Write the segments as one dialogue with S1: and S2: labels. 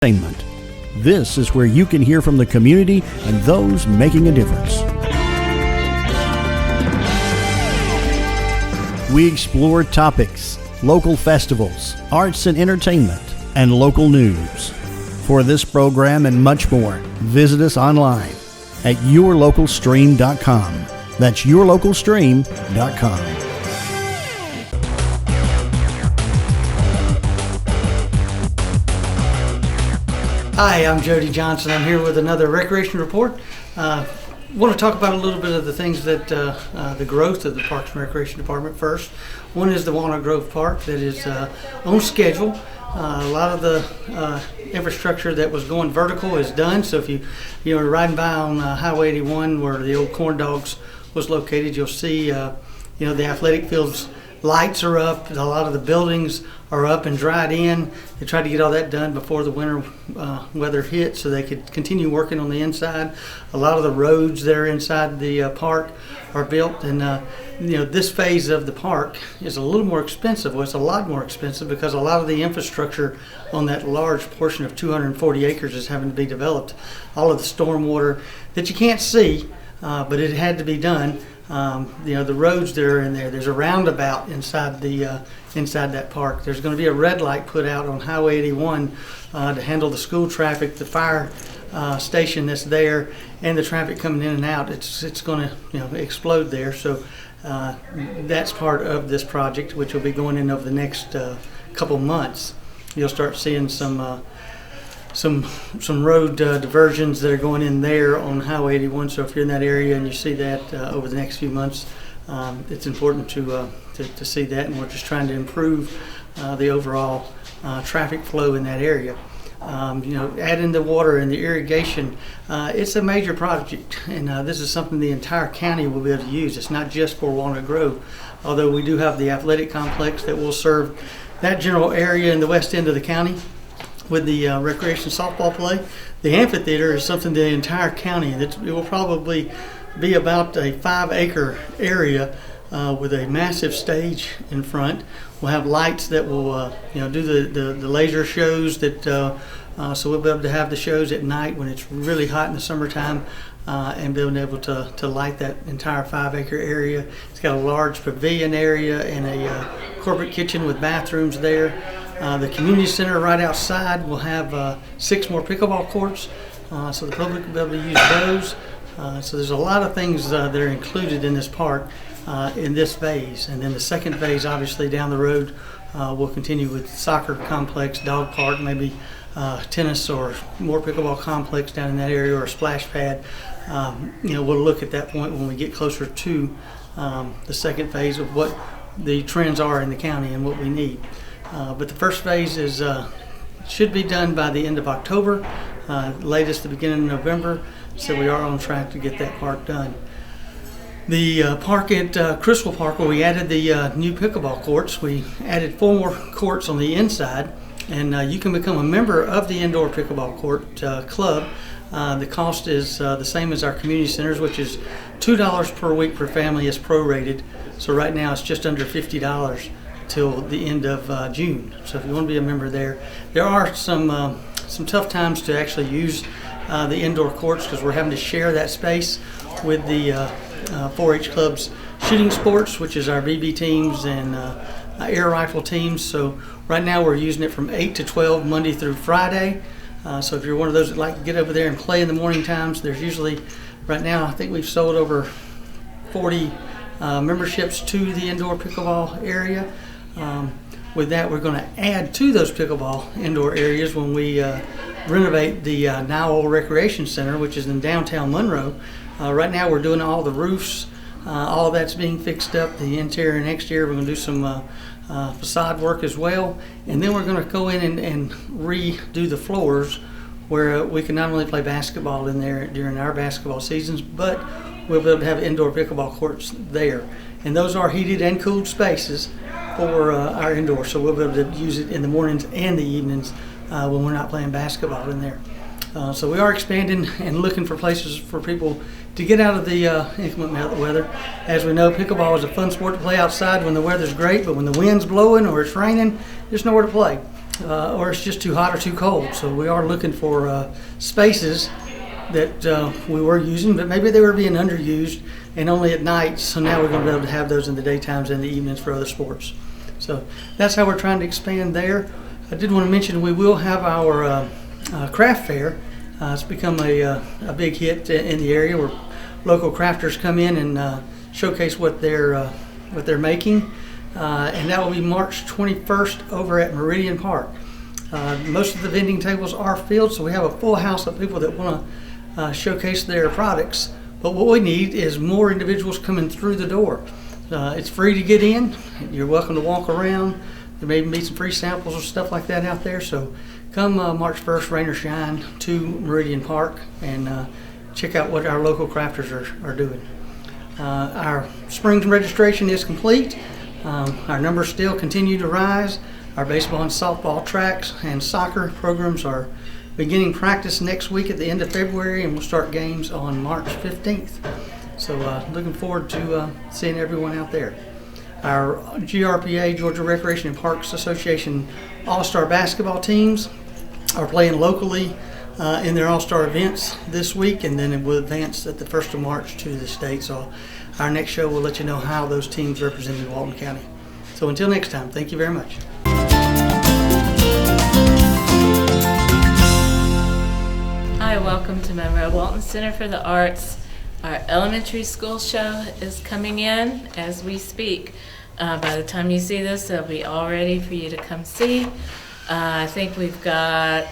S1: Entertainment. This is where you can hear from the community and those making a difference. We explore topics, local festivals, arts and entertainment, and local news. For this program and much more, visit us online at yourlocalstream.com. That's yourlocalstream.com.
S2: Hi, I'm Jody Johnson. I'm here with another Recreation Report. Want to talk about a little bit of the things that the growth of the Parks and Recreation Department first. One is the Walnut Grove Park that is on schedule. A lot of the infrastructure that was going vertical is done. So if you're riding by on Highway 81 where the old Corn Dogs was located, you'll see the athletic fields lights are up. A lot of the buildings are up and dried in. They tried to get all that done before the winter weather hit so they could continue working on the inside. A lot of the roads that are inside the park are built, and this phase of the park is a little more expensive. Well, it's a lot more expensive because a lot of the infrastructure on that large portion of 240 acres is having to be developed. All of the stormwater that you can't see, but it had to be done. The roads that are in there. There's a roundabout inside that park. There's going to be a red light put out on Highway 81 to handle the school traffic, the fire station that's there, and the traffic coming in and out. It's going to explode there. So that's part of this project, which will be going in over the next couple months. You'll start seeing some road diversions that are going in there on Highway 81. So if you're in that area and you see that over the next few months, it's important to see that, and we're just trying to improve the overall traffic flow in that area. Adding the water and the irrigation, it's a major project, and this is something the entire county will be able to use. It's not just for Walnut Grove, although we do have the athletic complex that will serve that general area in the west end of the county with the recreation softball play. The amphitheater is something the entire county, and it will probably be about a 5-acre area with a massive stage in front. We'll have lights that will do the laser shows that so we'll be able to have the shows at night when it's really hot in the summertime and being able to light that entire 5-acre area. It's got a large pavilion area and a corporate kitchen with bathrooms there. The community center right outside will have 6 more pickleball courts, so the public will be able to use those. So there's a lot of things that are included in this park in this phase. And then the second phase, obviously down the road, we'll continue with soccer complex, dog park, maybe tennis or more pickleball complex down in that area, or a splash pad. We'll look at that point when we get closer to the second phase of what the trends are in the county and what we need. But the first phase should be done by the end of October, latest the beginning of November, so we are on track to get that park done. The park at Crystal Park, where we added the new pickleball courts, we added 4 more courts on the inside, and you can become a member of the indoor pickleball court club. The cost is the same as our community centers, which is $2 per week per family is prorated. So right now it's just under $50 till the end of June. So if you want to be a member there are some tough times to actually use the indoor courts because we're having to share that space with the 4-H club's shooting sports, which is our BB teams and air rifle teams. So right now we're using it from 8 to 12 Monday through Friday. So if you're one of those that like to get over there and play in the morning times, there's usually, right now I think we've sold over 40 memberships to the indoor pickleball area. With that, we're going to add to those pickleball indoor areas when we renovate the now old recreation center, which is in downtown Monroe. Right now we're doing all the roofs, all of that's being fixed up, the interior and exterior. We're going to do some facade work as well, and then we're going to go in and redo the floors where we can not only play basketball in there during our basketball seasons, but we'll be able to have indoor pickleball courts there. And those are heated and cooled spaces for our indoor, so we'll be able to use it in the mornings and the evenings when we're not playing basketball in there. So we are expanding and looking for places for people to get out of the inclement weather. As we know, pickleball is a fun sport to play outside when the weather's great, but when the wind's blowing or it's raining, there's nowhere to play. or it's just too hot or too cold. So we are looking for spaces that we were using, but maybe they were being underused and only at night. So now we're going to be able to have those in the daytimes and the evenings for other sports. So that's how we're trying to expand there. I did want to mention we will have our craft fair. It's become a big hit in the area where local crafters come in and showcase what they're making, and that will be March 21st over at Meridian Park. Most of the vending tables are filled, so we have a full house of people that want to showcase their products. But what we need is more individuals coming through the door. It's free to get in. You're welcome to walk around. There may even be some free samples or stuff like that out there. So come March 1st, rain or shine, to Meridian Park and check out what our local crafters are doing. Our spring registration is complete. Our numbers still continue to rise. Our baseball and softball tracks and soccer programs are beginning practice next week at the end of February, and we'll start games on March 15th. So looking forward to seeing everyone out there. Our GRPA, Georgia Recreation and Parks Association All-Star basketball teams are playing locally in their All-Star events this week, and then it will advance at the 1st of March to the state. So our next show will let you know how those teams represented Walton County. So until next time, thank you very much.
S3: Hi, welcome to Monroe Walton Center for the Arts. Our elementary school show is coming in as we speak. By the time you see this, they'll be all ready for you to come see. I think we've got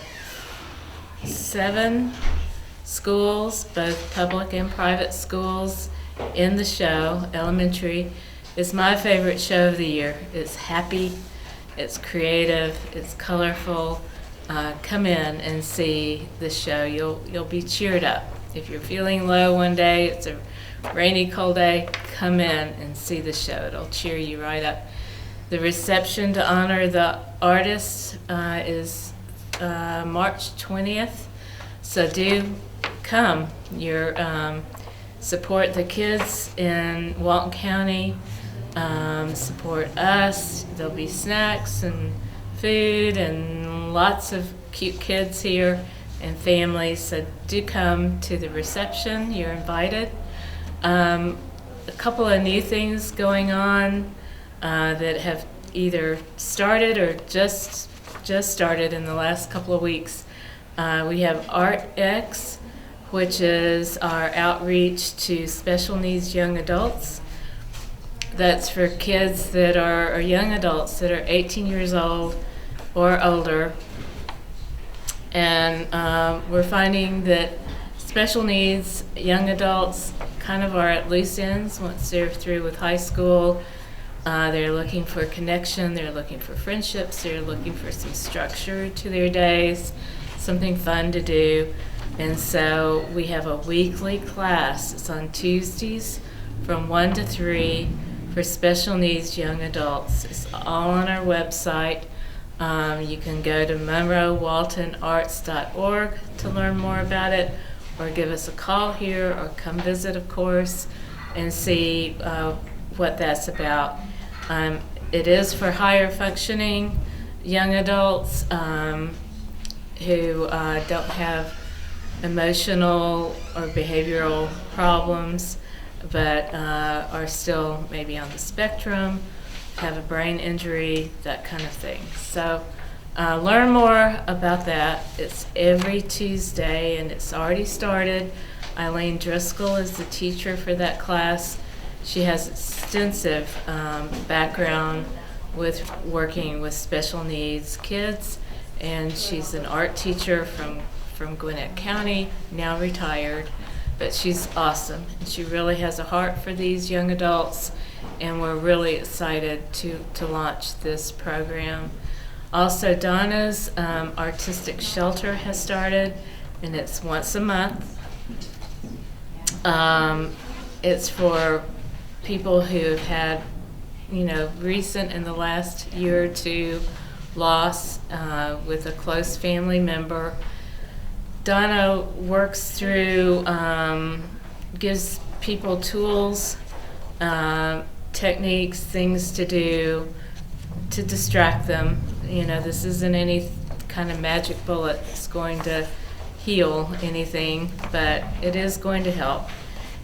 S3: 7 schools, both public and private schools, in the show. Elementary is my favorite show of the year. It's happy, it's creative, it's colorful. Come in and see the show. You'll be cheered up. If you're feeling low one day, it's a rainy, cold day, come in and see the show. It'll cheer you right up. The reception to honor the artists is March 20th. So do come. Support the kids in Walton County. Support us. There'll be snacks and food and lots of cute kids here and families, so do come to the reception. You're invited. A couple of new things going on that have either started or just started in the last couple of weeks. We have Art X, which is our outreach to special needs young adults. That's for kids that are young adults that are 18 years old or older. And we're finding that special needs young adults kind of are at loose ends once they're through with high school. They're looking for connection, they're looking for friendships, they're looking for some structure to their days, something fun to do. And so we have a weekly class. It's on Tuesdays from 1 to 3 for special needs young adults. It's all on our website. You can go to monroewaltonarts.org to learn more about it, or give us a call here, or come visit, of course, and see what that's about. It is for higher functioning young adults who don't have emotional or behavioral problems, but are still maybe on the spectrum, have a brain injury, that kind of thing. So learn more about that. It's every Tuesday, and it's already started. Eileen Driscoll is the teacher for that class. She has extensive background with working with special needs kids, and she's an art teacher from Gwinnett County, now retired, but she's awesome. And she really has a heart for these young adults, and we're really excited to launch this program. Also, Donna's Artistic Shelter has started, and it's once a month. It's for people who have had, recent in the last year or two, loss with a close family member. Donna works through, gives people tools, techniques, things to do to distract them. This isn't any kind of magic bullet that's going to heal anything, but it is going to help.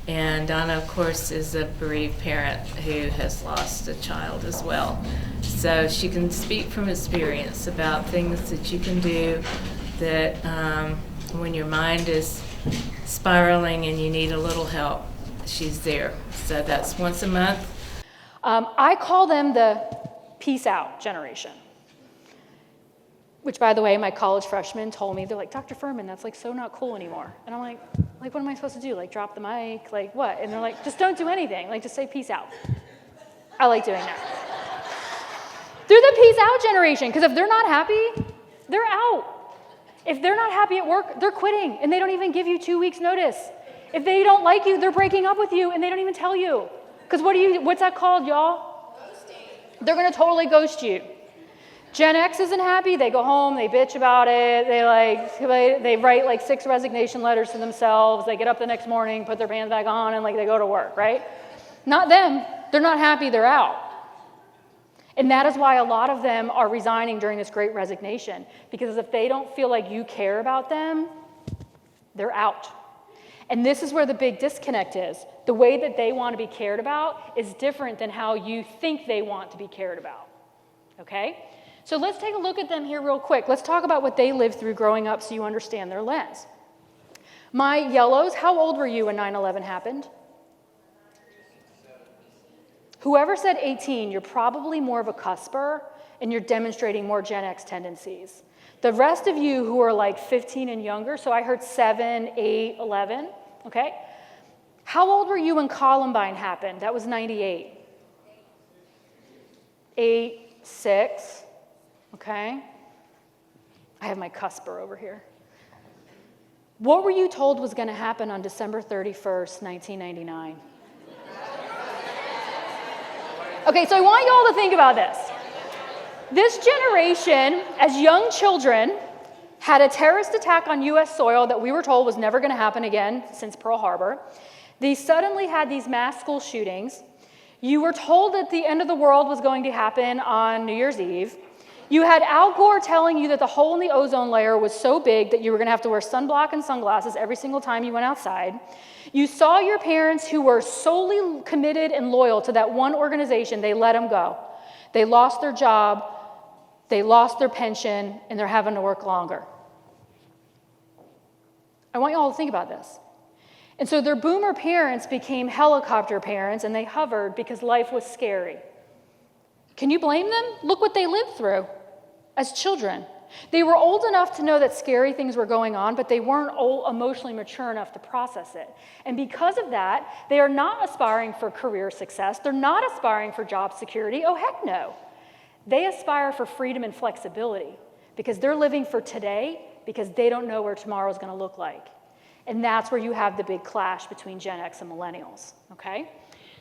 S3: And Donna, of course, is a bereaved parent who has lost a child as well. So she can speak from experience about things that you can do that when your mind is spiraling and you need a little help, she's there. So that's once a month.
S4: I call them the peace out generation. Which, by the way, my college freshmen told me, they're like, Dr. Furman, that's like so not cool anymore. And I'm like, what am I supposed to do? Like drop the mic? Like what? And they're like, just don't do anything. Like just say peace out. I like doing that. They're the peace out generation, because if they're not happy, they're out. If they're not happy at work, they're quitting, and they don't even give you 2 weeks notice. If they don't like you, they're breaking up with you, and they don't even tell you. Because what's that called, y'all? Ghosting. They're going to totally ghost you. Gen X isn't happy. They go home, they bitch about it. They write like 6 resignation letters to themselves. They get up the next morning, put their pants back on, and like they go to work, right? Not them. They're not happy. They're out. And that is why a lot of them are resigning during this great resignation, because if they don't feel like you care about them, they're out. And this is where the big disconnect is. The way that they want to be cared about is different than how you think they want to be cared about. Okay? So let's take a look at them here real quick. Let's talk about what they lived through growing up so you understand their lens. My yellows, how old were you when 9/11 happened? Whoever said 18, you're probably more of a cusper, and you're demonstrating more Gen X tendencies. The rest of you who are like 15 and younger, so I heard 7, 8, 11, okay? How old were you when Columbine happened? That was 98. 8, 6, okay? I have my cusper over here. What were you told was going to happen on December 31st, 1999? Okay, so I want you all to think about this. This generation, as young children, had a terrorist attack on U.S. soil that we were told was never going to happen again since Pearl Harbor. They suddenly had these mass school shootings. You were told that the end of the world was going to happen on New Year's Eve. You had Al Gore telling you that the hole in the ozone layer was so big that you were going to have to wear sunblock and sunglasses every single time you went outside. You saw your parents who were solely committed and loyal to that one organization. They let them go. They lost their job, they lost their pension, and they're having to work longer. I want you all to think about this. And so their boomer parents became helicopter parents, and they hovered because life was scary. Can you blame them? Look what they lived through as children. They were old enough to know that scary things were going on, but they weren't emotionally mature enough to process it. And because of that, they are not aspiring for career success. They're not aspiring for job security. Oh, heck no. They aspire for freedom and flexibility because they're living for today because they don't know where tomorrow is going to look like. And that's where you have the big clash between Gen X and millennials, okay?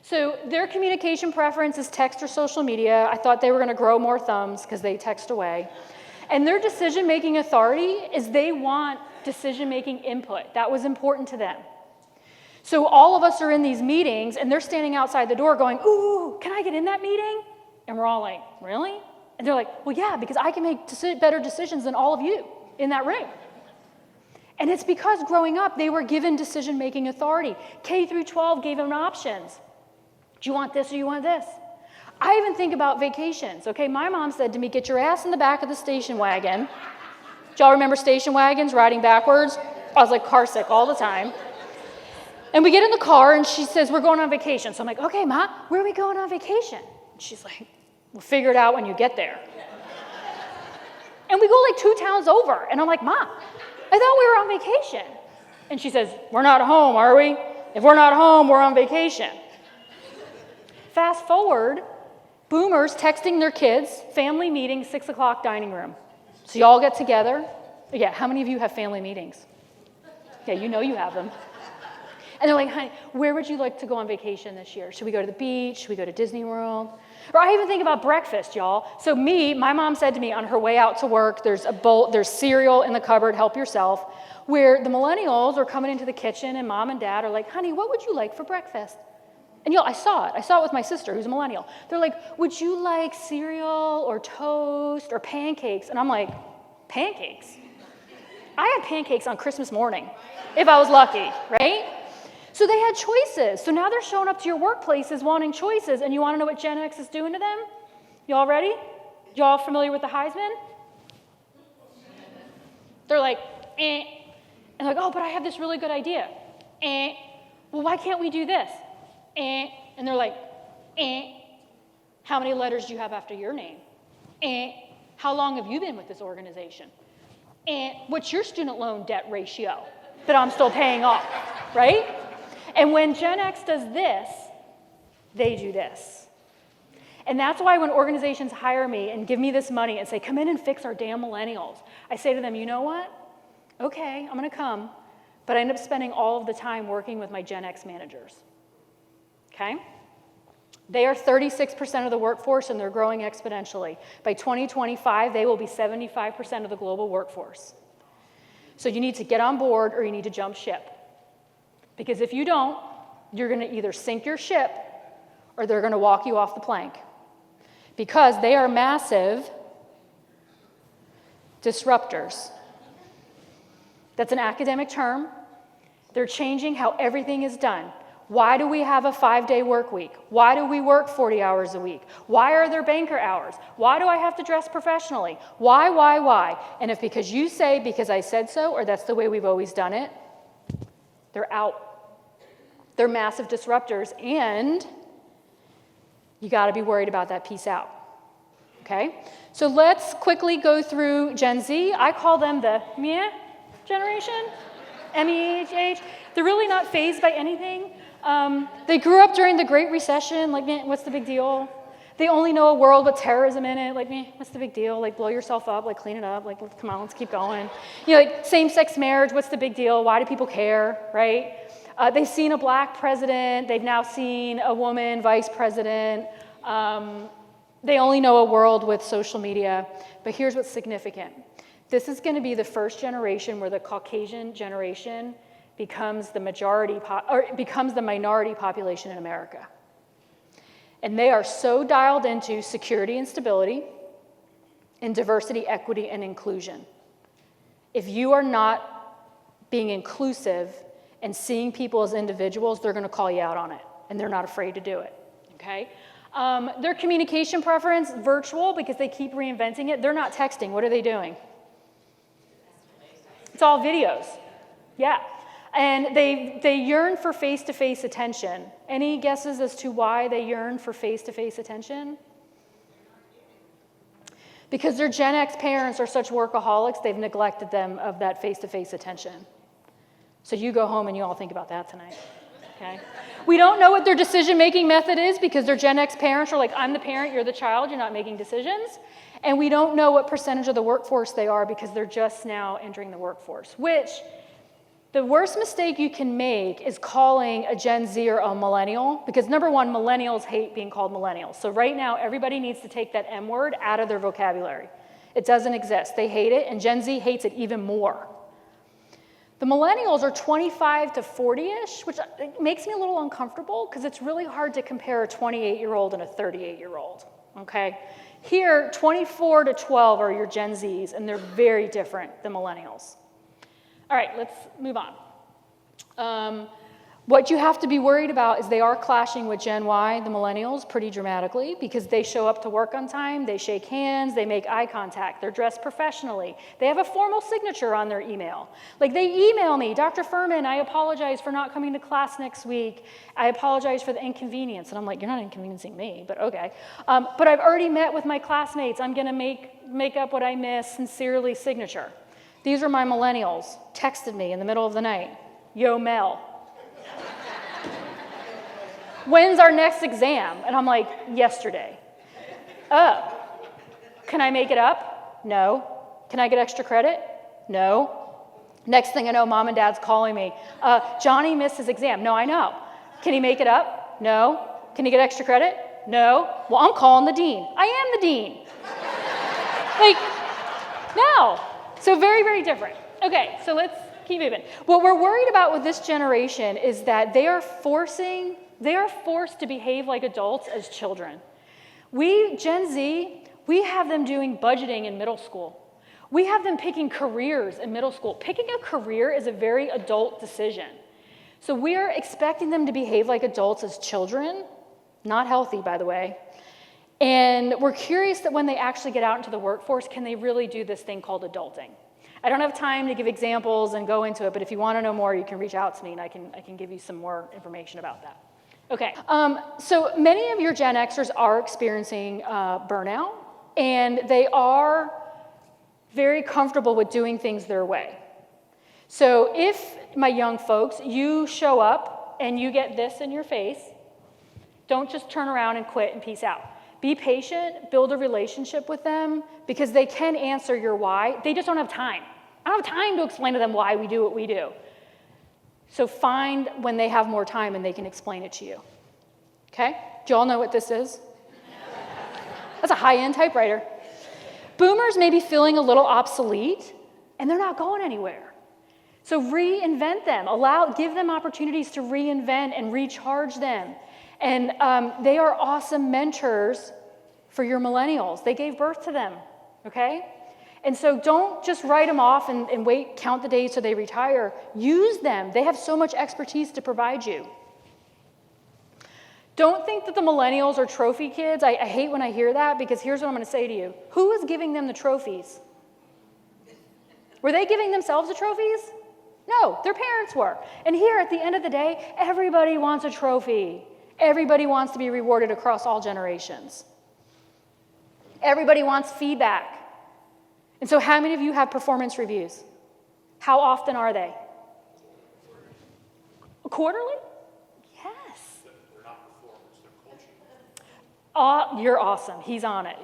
S4: So their communication preference is text or social media. I thought they were going to grow more thumbs because they text away. And their decision-making authority is they want decision-making input. That was important to them. So all of us are in these meetings, and they're standing outside the door going, ooh, can I get in that meeting? And we're all like, really? And they're like, well, yeah, because I can make better decisions than all of you in that room. And it's because growing up, they were given decision-making authority. K through 12 gave them options. Do you want this or you want this? I even think about vacations, okay? My mom said to me, get your ass in the back of the station wagon. Do y'all remember station wagons riding backwards? I was like car sick all the time. And we get in the car and she says, we're going on vacation. So I'm like, okay, Ma, where are we going on vacation? And she's like, we'll figure it out when you get there. And we go like 2 towns over. And I'm like, Ma, I thought we were on vacation. And she says, we're not home, are we? If we're not home, we're on vacation. Fast forward, boomers texting their kids, family meeting, 6 o'clock dining room. So you all get together. Yeah, how many of you have family meetings? Yeah, you know you have them. And they're like, honey, where would you like to go on vacation this year? Should we go to the beach? Should we go to Disney World? Or I even think about breakfast, y'all. So my mom said to me on her way out to work, there's cereal in the cupboard, help yourself, where the millennials are coming into the kitchen and mom and dad are like, honey, what would you like for breakfast? And I saw it. I saw it with my sister, who's a millennial. They're like, would you like cereal or toast or pancakes? And I'm like, pancakes? I had pancakes on Christmas morning, if I was lucky, right? So they had choices. So now they're showing up to your workplaces wanting choices, and you want to know what Gen X is doing to them? Y'all ready? Y'all familiar with the Heisman? They're like, eh. And they're like, oh, but I have this really good idea. Eh. Well, why can't we do this? Eh. And they're like, eh. How many letters do you have after your name? Eh. How long have you been with this organization? Eh. What's your student loan debt ratio that I'm still paying off, right? And when Gen X does this, they do this. And that's why when organizations hire me and give me this money and say, come in and fix our damn millennials, I say to them, you know what? Okay, I'm going to come, but I end up spending all of the time working with my Gen X managers. Okay? They are 36% of the workforce, and they're growing exponentially. By 2025, they will be 75% of the global workforce. So you need to get on board or you need to jump ship. Because if you don't, you're going to either sink your ship or they're going to walk you off the plank. Because they are massive disruptors. That's an academic term. They're changing how everything is done. Why do we have a 5-day work week? Why do we work 40 hours a week? Why are there banker hours? Why do I have to dress professionally? Why? And if because you say, because I said so, or that's the way we've always done it, they're out. They're massive disruptors, and you got to be worried about that piece out. Okay? So let's quickly go through Gen Z. I call them the meh generation, M-E-H-H. They're really not fazed by anything. They grew up during the Great Recession. Like, meh, what's the big deal? They only know a world with terrorism in it. Like, meh, what's the big deal? Like, blow yourself up. Like, clean it up. Like, come on, let's keep going. Like, same-sex marriage. What's the big deal? Why do people care, right? They've seen a black president. They've now seen a woman vice president. They only know a world with social media. But here's what's significant. This is going to be the first generation where the Caucasian generation becomes the minority population in America. And they are so dialed into security and stability, and diversity, equity, and inclusion. If you are not being inclusive and seeing people as individuals, they're going to call you out on it, and they're not afraid to do it, okay? Their communication preference, virtual, because they keep reinventing it. They're not texting. What are they doing? It's all videos, yeah. And they yearn for face-to-face attention. Any guesses as to why they yearn for face-to-face attention? Because their Gen X parents are such workaholics, they've neglected them of that face-to-face attention. So you go home and you all think about that tonight, okay? We don't know what their decision-making method is because their Gen X parents are like, I'm the parent, you're the child, you're not making decisions. And we don't know what percentage of the workforce they are because they're just now entering the workforce, which the worst mistake you can make is calling a Gen Z or a millennial, because number one, millennials hate being called millennials. So right now, everybody needs to take that M word out of their vocabulary. It doesn't exist. They hate it, and Gen Z hates it even more. The millennials are 25 to 40-ish, which makes me a little uncomfortable because it's really hard to compare a 28-year-old and a 38-year-old, okay? Here, 24 to 12 are your Gen Zs, and they're very different than millennials. All right, let's move on. What you have to be worried about is they are clashing with Gen Y, the millennials, pretty dramatically because they show up to work on time, they shake hands, they make eye contact, they're dressed professionally. They have a formal signature on their email. Like they email me, Dr. Furman, I apologize for not coming to class next week. I apologize for the inconvenience. And I'm like, you're not inconveniencing me, but okay. But I've already met with my classmates. I'm going to make up what I missed, sincerely, signature. These are my millennials, texted me in the middle of the night. Yo, Mel. When's our next exam? And I'm like, yesterday. Oh, can I make it up? No. Can I get extra credit? No. Next thing I know, mom and dad's calling me. Johnny missed his exam. No, I know. Can he make it up? No. Can he get extra credit? No. Well, I'm calling the dean. I am the dean. Like, no. So very, very different. Okay, so let's keep moving. What we're worried about with this generation is that they are forcing They are forced to behave like adults as children. We, Gen Z, we have them doing budgeting in middle school. We have them picking careers in middle school. Picking a career is a very adult decision. So we're expecting them to behave like adults as children, not healthy, by the way. And we're curious that when they actually get out into the workforce, can they really do this thing called adulting? I don't have time to give examples and go into it, but if you want to know more, you can reach out to me and I can give you some more information about that. Okay, so many of your Gen Xers are experiencing burnout, and they are very comfortable with doing things their way. So if, my young folks, you show up and you get this in your face, don't just turn around and quit and peace out. Be patient, build a relationship with them, because they can answer your why. They just don't have time. I don't have time to explain to them why we do what we do. So find when they have more time and they can explain it to you. Okay? Do you all know what this is? That's a high-end typewriter. Boomers may be feeling a little obsolete, and they're not going anywhere. So reinvent them. Give them opportunities to reinvent and recharge them. And they are awesome mentors for your millennials. They gave birth to them, okay? And so don't just write them off and wait, count the days till they retire. Use them. They have so much expertise to provide you. Don't think that the millennials are trophy kids. I hate when I hear that, because here's what I'm going to say to you. Who is giving them the trophies? Were they giving themselves the trophies? No, their parents were. And here, at the end of the day, everybody wants a trophy. Everybody wants to be rewarded across all generations. Everybody wants feedback. And so how many of you have performance reviews? How often are they? Quarterly? Yes.
S5: They're not performers, they're coaching.
S4: You're awesome. He's on it.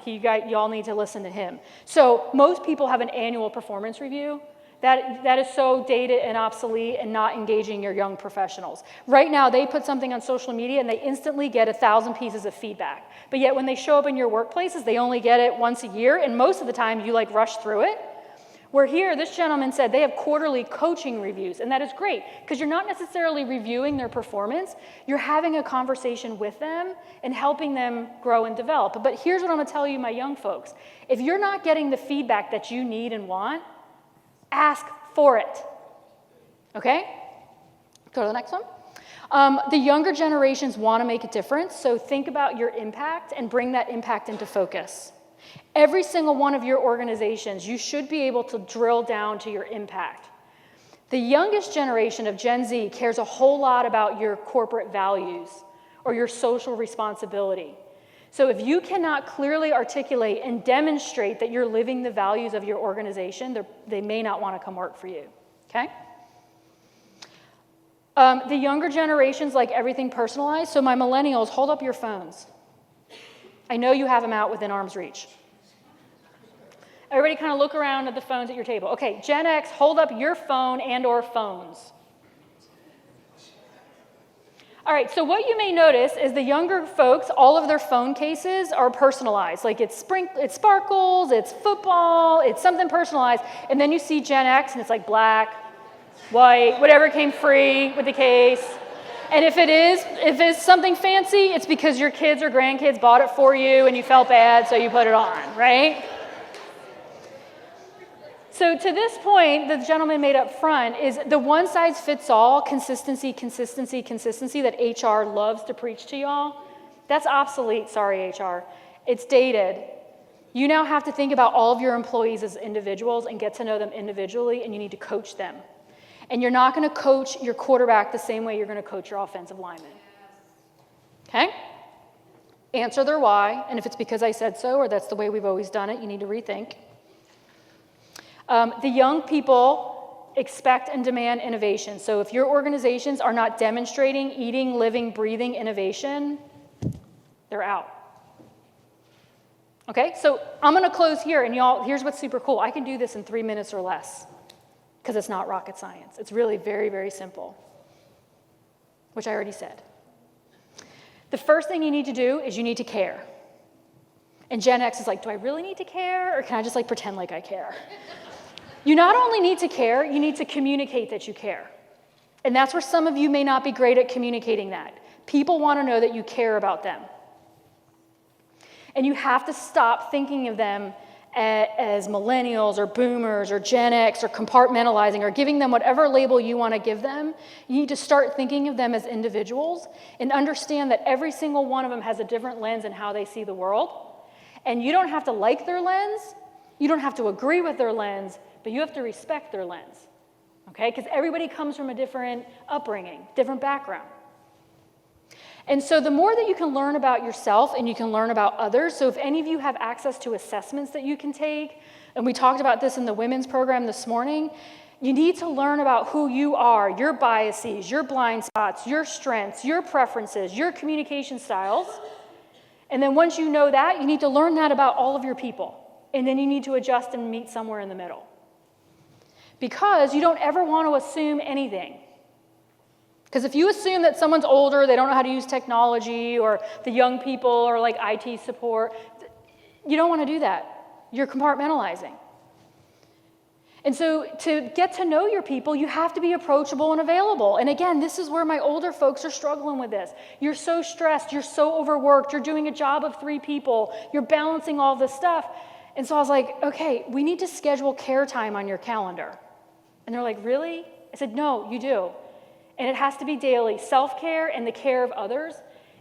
S4: Y'all need to listen to him. So most people have an annual performance review. That is so dated and obsolete and not engaging your young professionals. Right now, they put something on social media and they instantly get 1,000 pieces of feedback. But yet when they show up in your workplaces, they only get it once a year, and most of the time you rush through it. Where here, this gentleman said they have quarterly coaching reviews, and that is great, because you're not necessarily reviewing their performance, you're having a conversation with them and helping them grow and develop. But here's what I'm gonna tell you, my young folks. If you're not getting the feedback that you need and want, ask for it, okay? Go to the next one. The younger generations want to make a difference, so think about your impact and bring that impact into focus. Every single one of your organizations, you should be able to drill down to your impact. The youngest generation of Gen Z cares a whole lot about your corporate values or your social responsibility. So if you cannot clearly articulate and demonstrate that you're living the values of your organization, they may not want to come work for you, okay? The younger generations like everything personalized, so my millennials, hold up your phones. I know you have them out within arm's reach. Everybody kind of look around at the phones at your table. Okay, Gen X, hold up your phone and or phones. All right, so what you may notice is the younger folks, all of their phone cases are personalized. Like it's sparkles, it's football, it's something personalized. And then you see Gen X and it's like black, white, whatever came free with the case. And if it's something fancy, it's because your kids or grandkids bought it for you and you felt bad, so you put it on, right? So to this point, the gentleman made up front is the one-size-fits-all consistency that HR loves to preach to y'all. That's obsolete, sorry, HR. It's dated. You now have to think about all of your employees as individuals and get to know them individually, and you need to coach them. And you're not going to coach your quarterback the same way you're going to coach your offensive lineman. Okay? Answer their why, and if it's because I said so or that's the way we've always done it, you need to rethink. The young people expect and demand innovation. So if your organizations are not demonstrating eating, living, breathing innovation, they're out. Okay, so I'm going to close here, and y'all, here's what's super cool. I can do this in 3 minutes or less because it's not rocket science. It's really very, very simple, which I already said. The first thing you need to do is you need to care. And Gen X is like, do I really need to care, or can I just pretend like I care? You not only need to care, you need to communicate that you care. And that's where some of you may not be great at communicating that. People want to know that you care about them. And you have to stop thinking of them as millennials or boomers or Gen X or compartmentalizing or giving them whatever label you want to give them. You need to start thinking of them as individuals and understand that every single one of them has a different lens in how they see the world. And you don't have to like their lens, you don't have to agree with their lens, but you have to respect their lens, okay? Because everybody comes from a different upbringing, different background. And so the more that you can learn about yourself and you can learn about others, so if any of you have access to assessments that you can take, and we talked about this in the women's program this morning, you need to learn about who you are, your biases, your blind spots, your strengths, your preferences, your communication styles. And then once you know that, you need to learn that about all of your people. And then you need to adjust and meet somewhere in the middle. Because you don't ever want to assume anything. Because if you assume that someone's older, they don't know how to use technology, or the young people are like IT support, you don't want to do that. You're compartmentalizing. And so to get to know your people, you have to be approachable and available. And again, this is where my older folks are struggling with this. You're so stressed, you're so overworked, you're doing a job of 3 people, you're balancing all this stuff. And so I was like, okay, we need to schedule care time on your calendar. And they're like, really? I said, no, you do. And it has to be daily, self-care and the care of others,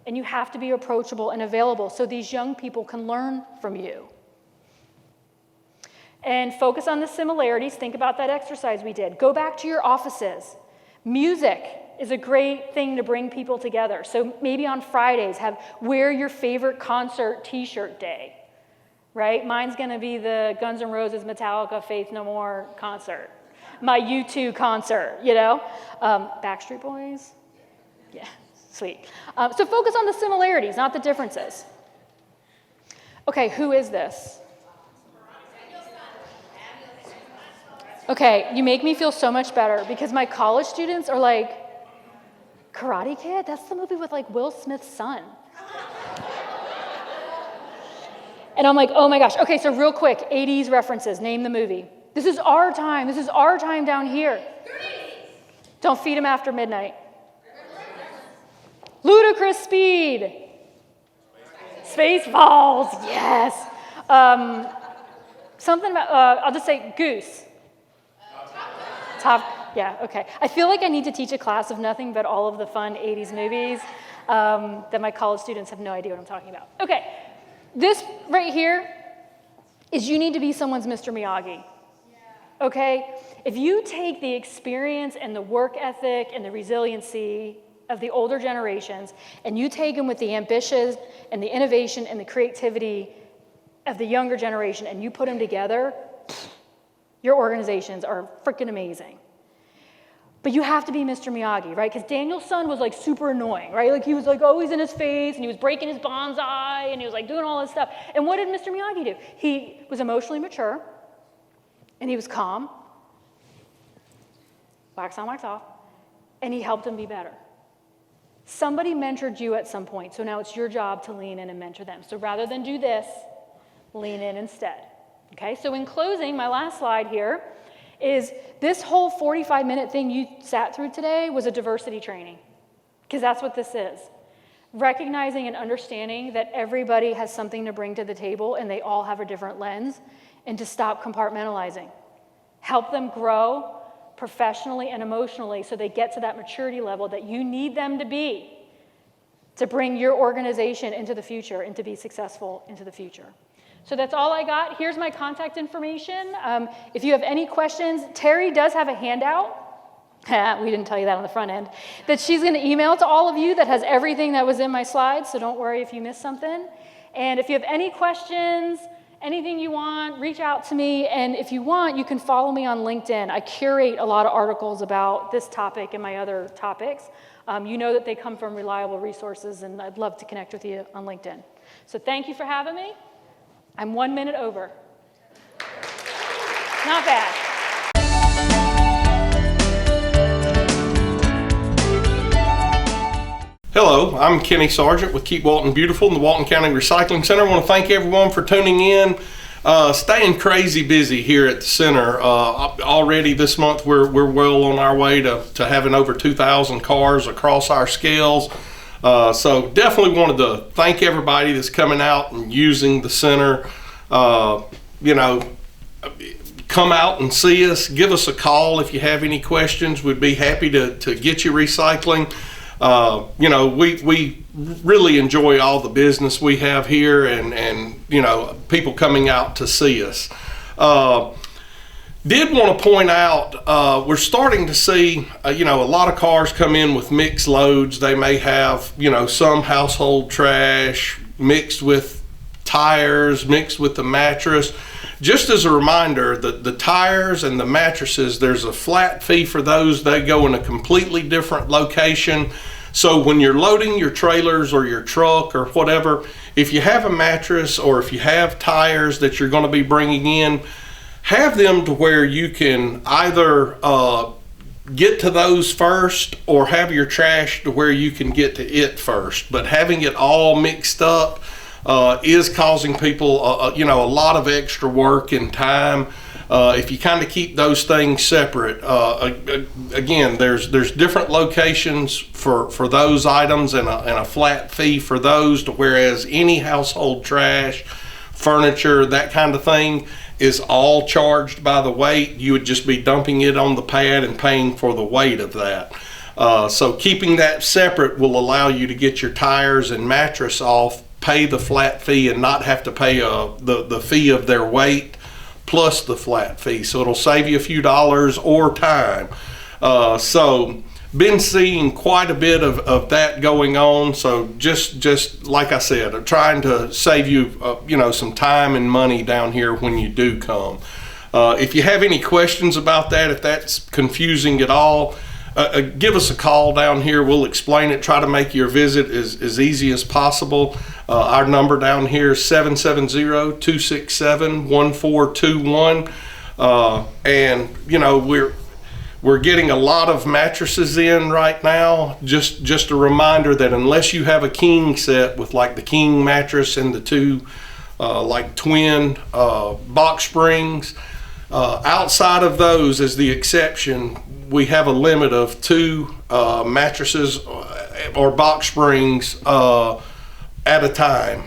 S4: and you have to be approachable and available so these young people can learn from you. And focus on the similarities. Think about that exercise we did. Go back to your offices. Music is a great thing to bring people together. So maybe on Fridays, wear your favorite concert t-shirt day, right? Mine's going to be the Guns N' Roses, Metallica, Faith No More concert. My U2 concert, you know? Backstreet Boys? Yeah, sweet. So focus on the similarities, not the differences. Okay, who is this? Okay, you make me feel so much better because my college students are like, Karate Kid? That's the movie with like Will Smith's son. And I'm like, oh my gosh. Okay, so real quick, 80s references, name the movie. This is our time. This is our time down here. Don't feed him after midnight. Ludicrous Speed. Spaceballs, yes. Something about, I'll just say Goose. Yeah, okay. I feel like I need to teach a class of nothing but all of the fun 80s movies that my college students have no idea what I'm talking about. Okay, this right here is you need to be someone's Mr. Miyagi. Okay? If you take the experience and the work ethic and the resiliency of the older generations and you take them with the ambition and the innovation and the creativity of the younger generation and you put them together, your organizations are freaking amazing. But you have to be Mr. Miyagi, right? Because Daniel's son was like super annoying, right? Like he was like always in his face and he was breaking his bonsai and he was like doing all this stuff. And what did Mr. Miyagi do? He was emotionally mature and he was calm, wax on, wax off, and he helped him be better. Somebody mentored you at some point, so now it's your job to lean in and mentor them. So rather than do this, lean in instead. Okay, so in closing, my last slide here is this whole 45-minute thing you sat through today was a diversity training, because that's what this is. Recognizing and understanding that everybody has something to bring to the table and they all have a different lens, and to stop compartmentalizing. Help them grow professionally and emotionally so they get to that maturity level that you need them to be to bring your organization into the future and to be successful into the future. So that's all I got. Here's my contact information. If you have any questions, Terry does have a handout. We didn't tell you that on the front end. That she's going to email to all of you that has everything that was in my slides, so don't worry if you missed something. And if you have any questions, anything you want, reach out to me. And if you want, you can follow me on LinkedIn. I curate a lot of articles about this topic and my other topics. You know that they come from reliable resources, and I'd love to connect with you on LinkedIn. So thank you for having me. I'm 1 minute over. Not bad.
S5: Hello, I'm Kenny Sargent with Keep Walton Beautiful in the Walton County Recycling Center. I want to thank everyone for tuning in. Staying crazy busy here at the center. Already this month we're well on our way to having over 2,000 cars across our scales. So definitely wanted to thank everybody that's coming out and using the center. You know, come out and see us. Give us a call if you have any questions. We'd be happy to get you recycling. You know, we really enjoy all the business we have here, and you know, people coming out to see us. Did want to point out, we're starting to see, you know, a lot of cars come in with mixed loads. They may have, you know, some household trash mixed with tires, mixed with the mattress. Just as a reminder, the tires and the mattresses, there's a flat fee for those. They go in a completely different location. So when you're loading your trailers or your truck or whatever, if you have a mattress or if you have tires that you're going to be bringing in, have them to where you can either get to those first or have your trash to where you can get to it first. But having it all mixed up is causing people, you know, a lot of extra work and time. If you kind of keep those things separate, again, there's different locations for those items and a flat fee for those, to whereas any household trash, furniture, that kind of thing is all charged by the weight. You would just be dumping it on the pad and paying for the weight of that. So keeping that separate will allow you to get your tires and mattress off, pay the flat fee, and not have to pay the fee of their weight plus the flat fee. So it'll save you a few dollars or time. So been seeing quite a bit of that going on. So just like I said, I'm trying to save you, you know, some time and money down here when you do come. If you have any questions about that, if that's confusing at all, give us a call down here. We'll explain it, try to make your visit as easy as possible. Our number down here is 770-267-1421. And you know, we're getting a lot of mattresses in right now. Just a reminder that unless you have a king set with like the king mattress and the two like twin box springs, outside of those as the exception, we have a limit of 2 mattresses or box springs at a time.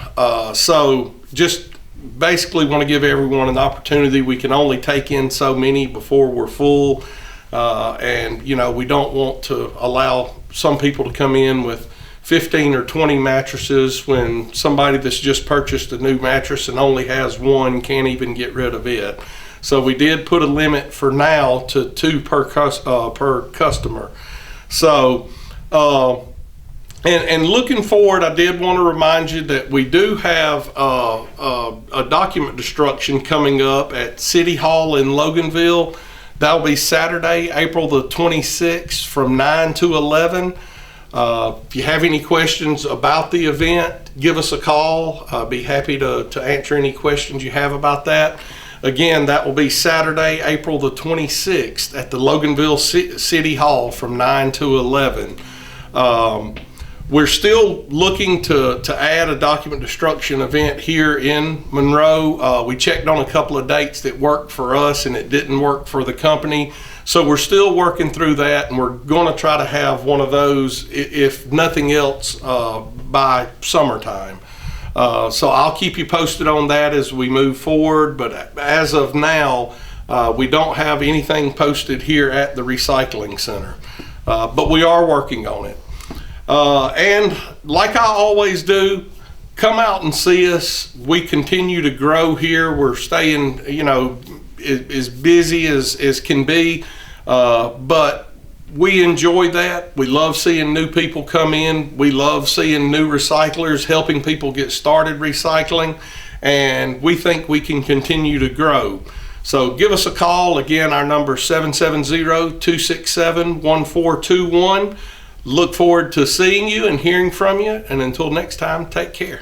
S5: So just basically want to give everyone an opportunity. We can only take in so many before we're full. And you know, we don't want to allow some people to come in with 15 or 20 mattresses when somebody that's just purchased a new mattress and only has one can't even get rid of it. So we did put a limit for now to 2 per customer. So and looking forward, I did want to remind you that we do have a document destruction coming up at City Hall in Loganville. That'll be Saturday, April the 26th from 9 to 11. If you have any questions about the event, give us a call. I'll be happy to answer any questions you have about that. Again, that will be Saturday, April the 26th at the Loganville City Hall from 9 to 11. We're still looking to add a document destruction event here in Monroe. We checked on a couple of dates that worked for us and it didn't work for the company. So we're still working through that, and we're going to try to have one of those, if nothing else, by summertime. So I'll keep you posted on that as we move forward. But as of now, we don't have anything posted here at the recycling center. But we are working on it. And like I always do, come out and see us. We continue to grow here. We're staying, you know, as busy as can be, but we enjoy that. We love seeing new people come in. We love seeing new recyclers, helping people get started recycling, and we think we can continue to grow. So give us a call. Again, our number is 770-267-1421. Look forward to seeing you and hearing from you, and until next time, take care.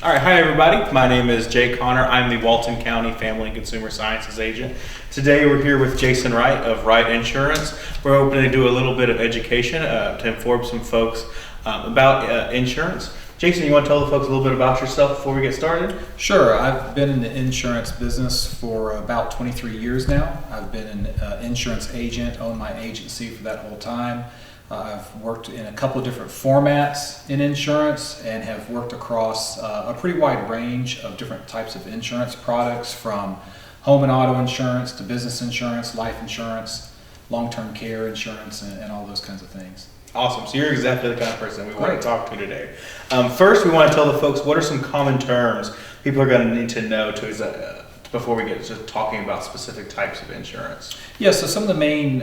S6: All right, hi everybody. My name is Jay Connor. I'm the Walton County Family and Consumer Sciences Agent. Today we're here with Jason Wright of Wright Insurance. We're hoping to do a little bit of education to inform some folks about insurance. Jason, you want to tell the folks a little bit about yourself before we get started?
S7: Sure. I've been in the insurance business for about 23 years now. I've been an insurance agent, owned my agency for that whole time. I've worked in a couple of different formats in insurance and have worked across a pretty wide range of different types of insurance products, from home and auto insurance to business insurance, life insurance, long-term care insurance, and all those kinds of things.
S6: Awesome. So you're exactly the kind of person we want to talk to today. First, we want to tell the folks what are some common terms people are going to need to know before we get to talking about specific types of insurance.
S7: Yeah, so some of the main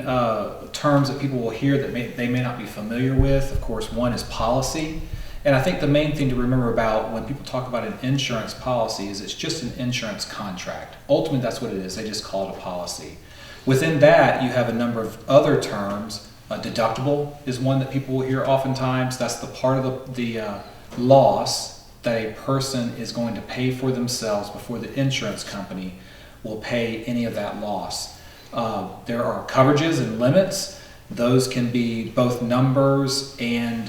S7: terms that people will hear that they may not be familiar with, of course, one is policy. And I think the main thing to remember about when people talk about an insurance policy is it's just an insurance contract. Ultimately, that's what it is. They just call it a policy. Within that, you have a number of other terms. Deductible is one that people will hear oftentimes. That's the part of the loss that a person is going to pay for themselves before the insurance company will pay any of that loss. There are coverages and limits. Those can be both numbers and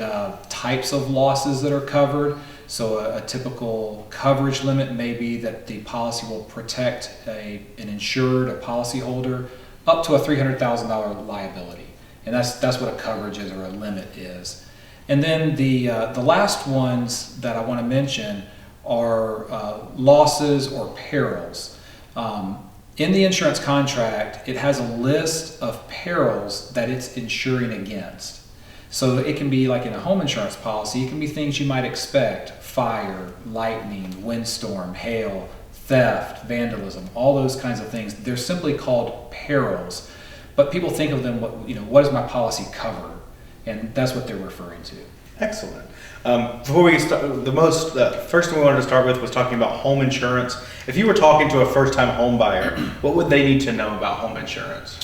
S7: types of losses that are covered. So a typical coverage limit may be that the policy will protect an insured, a policyholder, up to a $300,000 liability. And that's what a coverage is, or a limit is. And then the last ones that I want to mention are losses or perils. In the insurance contract, it has a list of perils that it's insuring against. So it can be like in a home insurance policy, it can be things you might expect: fire, lightning, windstorm, hail, theft, vandalism, all those kinds of things. They're simply called perils. But people think of them, what does my policy cover? And that's what they're referring to.
S6: Excellent. Before we get started, the first thing we wanted to start with was talking about home insurance. If you were talking to a first-time home buyer, what would they need to know about home insurance?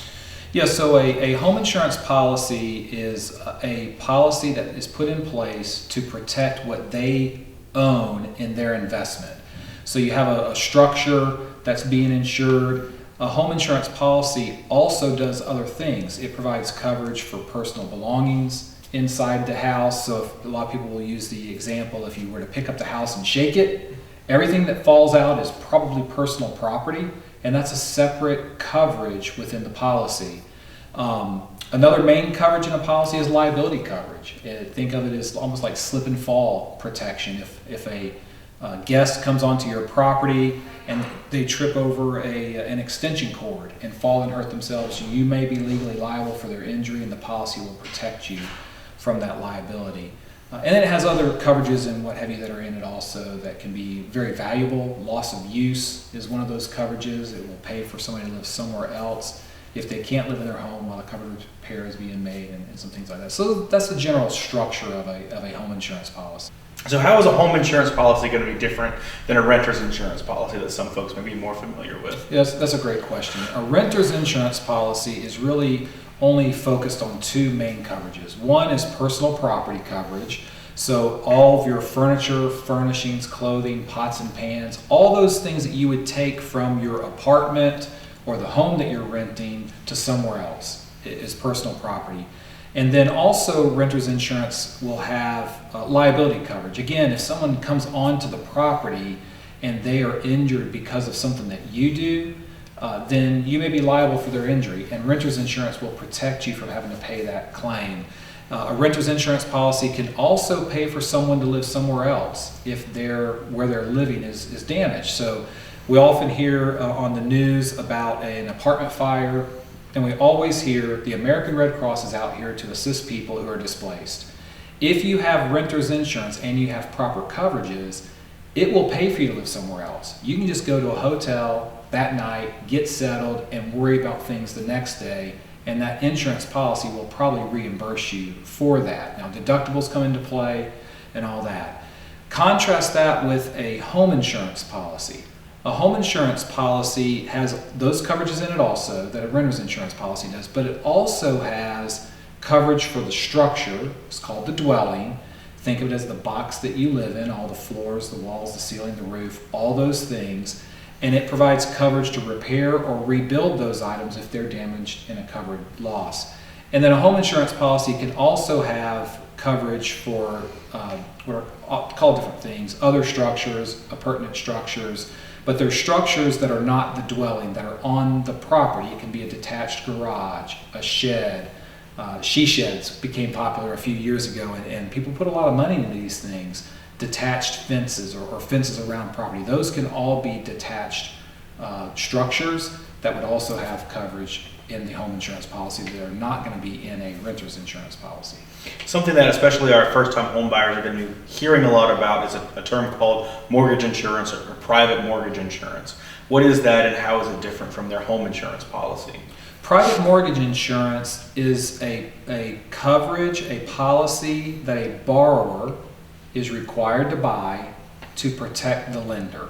S7: Yeah, so a home insurance policy is a policy that is put in place to protect what they own in their investment. So you have a structure that's being insured. A home insurance policy also does other things. It provides coverage for personal belongings inside the house. So if, a lot of people will use the example, if you were to pick up the house and shake it, everything that falls out is probably personal property, and that's a separate coverage within the policy. Another main coverage in a policy is liability coverage. Think of it as almost like slip and fall protection. If a guest comes onto your property and they trip over an extension cord and fall and hurt themselves, you may be legally liable for their injury, and the policy will protect you from that liability. And then it has other coverages and what have you that are in it also that can be very valuable. Loss of use is one of those coverages. It will pay for somebody to live somewhere else if they can't live in their home while a coverage repair is being made, and some things like that. So that's the general structure of a home insurance policy.
S6: So how is a home insurance policy going to be different than a renter's insurance policy that some folks may be more familiar with?
S7: Yes, that's a great question. A renter's insurance policy is really only focused on two main coverages. One is personal property coverage. So all of your furniture, furnishings, clothing, pots and pans, all those things that you would take from your apartment or the home that you're renting to somewhere else is personal property. And then also renter's insurance will have liability coverage. Again, if someone comes onto the property and they are injured because of something that you do, then you may be liable for their injury, and renter's insurance will protect you from having to pay that claim. A renter's insurance policy can also pay for someone to live somewhere else if where they're living is damaged. So we often hear on the news about an apartment fire, and we always hear the American Red Cross is out here to assist people who are displaced. If you have renter's insurance and you have proper coverages, it will pay for you to live somewhere else. You can just go to a hotel that night, get settled, and worry about things the next day, and that insurance policy will probably reimburse you for that. Now, deductibles come into play and all that. Contrast that with a home insurance policy. A home insurance policy has those coverages in it also that a renter's insurance policy does, but it also has coverage for the structure. It's called the dwelling. Think of it as the box that you live in, all the floors, the walls, the ceiling, the roof, all those things. And it provides coverage to repair or rebuild those items if they're damaged in a covered loss. And then a home insurance policy can also have coverage for what are called different things, other structures, appurtenant structures, but they're structures that are not the dwelling, that are on the property. It can be a detached garage, a shed. She sheds became popular a few years ago, and people put a lot of money into these things. Detached fences or fences around property. Those can all be detached structures that would also have coverage in the home insurance policy that are not going to be in a renter's insurance policy.
S6: Something that especially our first-time home buyers are going to be hearing a lot about is a term called mortgage insurance or private mortgage insurance. What is that, and how is it different from their home insurance policy?
S7: Private mortgage insurance is a coverage, a policy that a borrower is required to buy to protect the lender.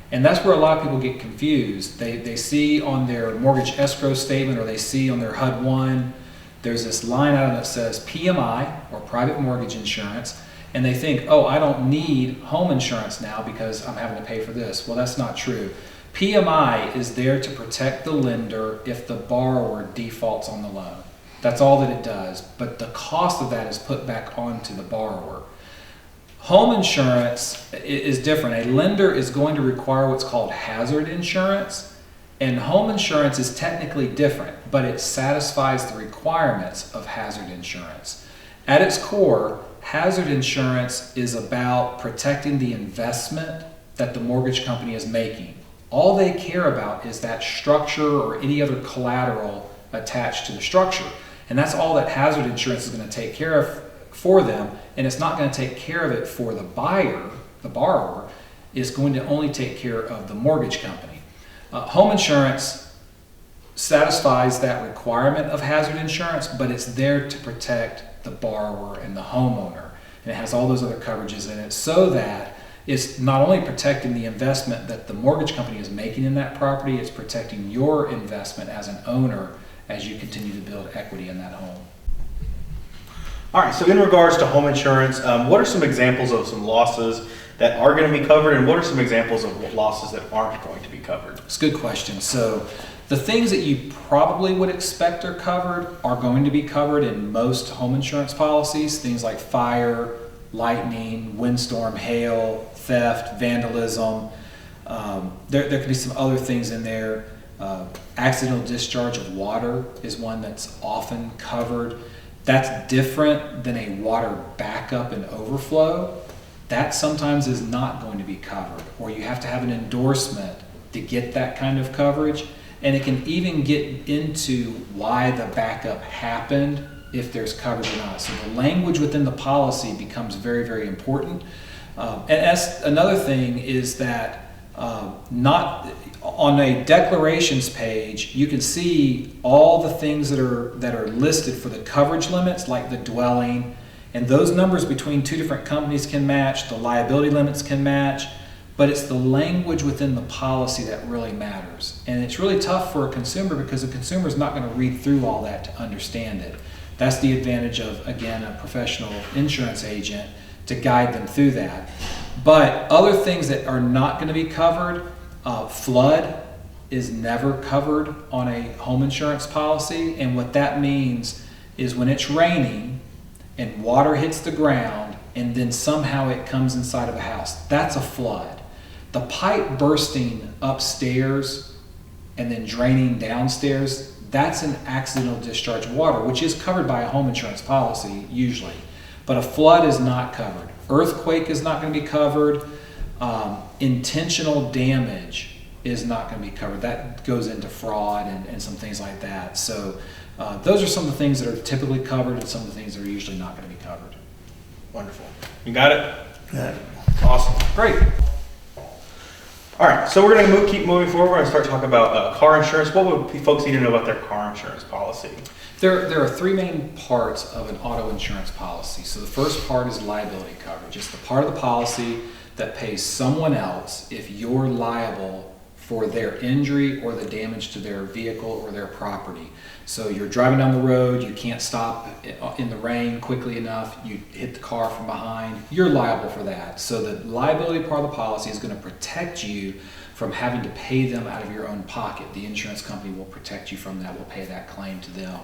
S7: And that's where a lot of people get confused. They see on their mortgage escrow statement, or they see on their HUD-1, there's this line item that says PMI, or private mortgage insurance, and they think, oh, I don't need home insurance now because I'm having to pay for this. Well, that's not true. PMI is there to protect the lender if the borrower defaults on the loan. That's all that it does, but the cost of that is put back onto the borrower. Home insurance is different. A lender is going to require what's called hazard insurance, and home insurance is technically different, but it satisfies the requirements of hazard insurance. At its core, hazard insurance is about protecting the investment that the mortgage company is making. All they care about is that structure or any other collateral attached to the structure. And that's all that hazard insurance is going to take care of for them, and it's not going to take care of it for the buyer, the borrower. Is going to only take care of the mortgage company. Home insurance satisfies that requirement of hazard insurance, but it's there to protect the borrower and the homeowner. And it has all those other coverages in it so that it's not only protecting the investment that the mortgage company is making in that property, it's protecting your investment as an owner as you continue to build equity in that home.
S6: All right, so in regards to home insurance, what are some examples of some losses that are going to be covered, and what are some examples of losses that aren't going to be covered?
S7: It's a good question. So the things that you probably would expect are covered are going to be covered in most home insurance policies. Things like fire, lightning, windstorm, hail, theft, vandalism. There can be some other things in there. Accidental discharge of water is one that's often covered. That's different than a water backup and overflow. That sometimes is not going to be covered, or you have to have an endorsement to get that kind of coverage. And it can even get into why the backup happened, if there's coverage or not. So the language within the policy becomes very, very important. And that's another thing is that not on a declarations page, you can see all the things that are listed for the coverage limits, like the dwelling, and those numbers between two different companies can match, the liability limits can match, but it's the language within the policy that really matters. And it's really tough for a consumer because the consumer is not going to read through all that to understand it. That's the advantage of, again, a professional insurance agent to guide them through that. But other things that are not going to be covered, flood is never covered on a home insurance policy. And what that means is when it's raining and water hits the ground and then somehow it comes inside of a house, that's a flood. The pipe bursting upstairs and then draining downstairs, that's an accidental discharge of water, which is covered by a home insurance policy usually. But a flood is not covered. Earthquake is not going to be covered. Intentional damage is not going to be covered. That goes into fraud and some things like that. So those are some of the things that are typically covered and some of the things that are usually not going to be covered.
S6: Wonderful. You got it?
S2: Got it.
S6: Awesome. Great. All right, so we're going to keep moving forward. We're going to start talking about car insurance. What would folks need to know about their car insurance policy?
S7: There are three main parts of an auto insurance policy. So the first part is liability coverage. It's the part of the policy that pays someone else if you're liable for their injury or the damage to their vehicle or their property. So you're driving down the road, you can't stop in the rain quickly enough, you hit the car from behind, you're liable for that. So the liability part of the policy is going to protect you from having to pay them out of your own pocket. The insurance company will protect you from that, will pay that claim to them.